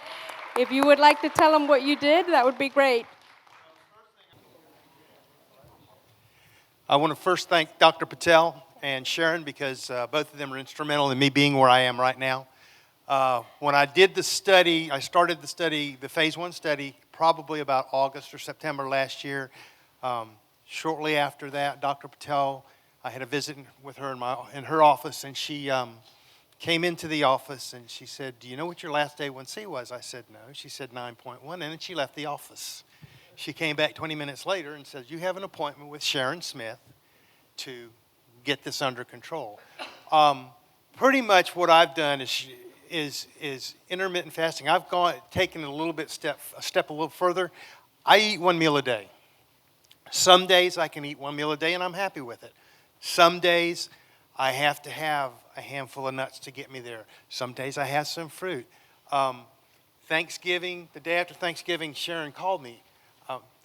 If you would like to tell him what you did, that would be great. I want to first thank Dr. Patel and Sharon, because both of them are instrumental in me being where I am right now. When I did the study, I started the study, the phase 1 study, probably about August or September last year. Shortly after that, Dr. Patel, I had a visit with her in her office, and she came into the office and she said, "Do you know what your last A1C was?" I said, "No." She said 9.1, and then she left the office. She came back 20 minutes later and said, "You have an appointment with Sharon Smith to get this under control." Pretty much what I've done is intermittent fasting. I've taken it a step a little further. I eat 1 meal a day. Some days I can eat 1 meal a day and I'm happy with it. Some days I have to have a handful of nuts to get me there. Some days I have some fruit. Thanksgiving, the day after Thanksgiving, Sharon called me.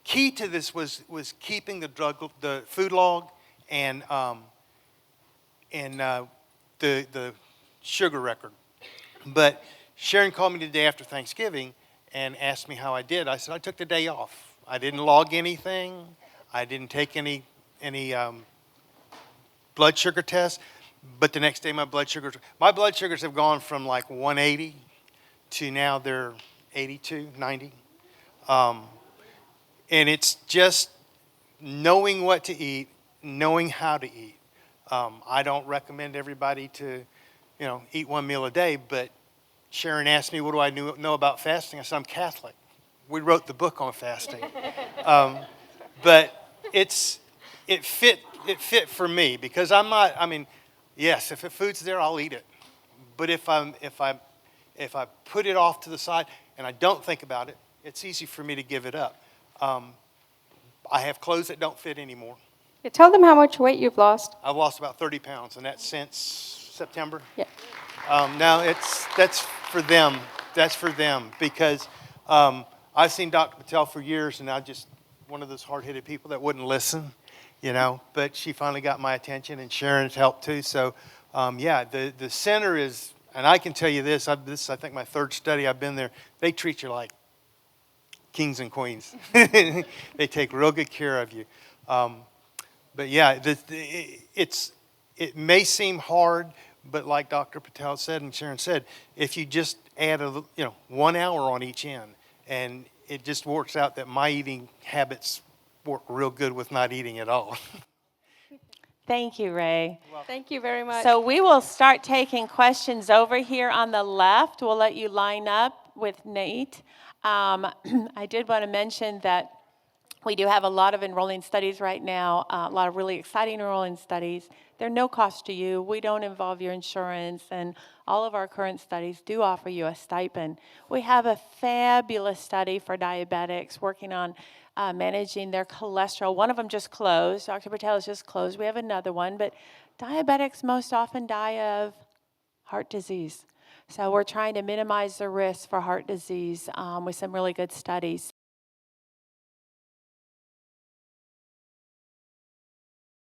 Key to this was keeping the food log and the sugar record. But Sharon called me the day after Thanksgiving and asked me how I did. I said, I took the day off. I didn't log anything. I didn't take any blood sugar tests. But the next day my blood sugars have gone from like 180 to now they're 82, 90. And it's just knowing what to eat, knowing how to eat. I don't recommend everybody to, eat 1 meal a day, but Sharon asked me, what do I know about fasting? I said, I'm Catholic. We wrote the book on fasting. But it fit for me because I'm not, yes, if the food's there, I'll eat it. But if I put it off to the side and I don't think about it, it's easy for me to give it up. I have clothes that don't fit anymore. Yeah, tell them how much weight you've lost. I've lost about 30 pounds, and that's since September. Yeah. Now that's for them. That's for them because I've seen Dr. Patel for years, and I'm just one of those hard-headed people that wouldn't listen, But she finally got my attention, and Sharon's helped too. So, the center is, and I can tell you this. This is, I think, my third study I've been there. They treat you like kings and queens. They take real good care of you. But yeah, it may seem hard, but like Dr. Patel said and Sharon said, if you just add 1 hour on each end, and it just works out that my eating habits work real good with not eating at all. Thank you, Ray. Thank you very much. So we will start taking questions over here on the left. We'll let you line up with Nate. I did want to mention that We do have a lot of enrolling studies right now, a lot of really exciting enrolling studies. They're no cost to you. We don't involve your insurance, and all of our current studies do offer you a stipend. We have a fabulous study for diabetics working on managing their cholesterol. One of them just closed. Dr. Patel has just closed. We have another one, but diabetics most often die of heart disease. So we're trying to minimize the risk for heart disease with some really good studies.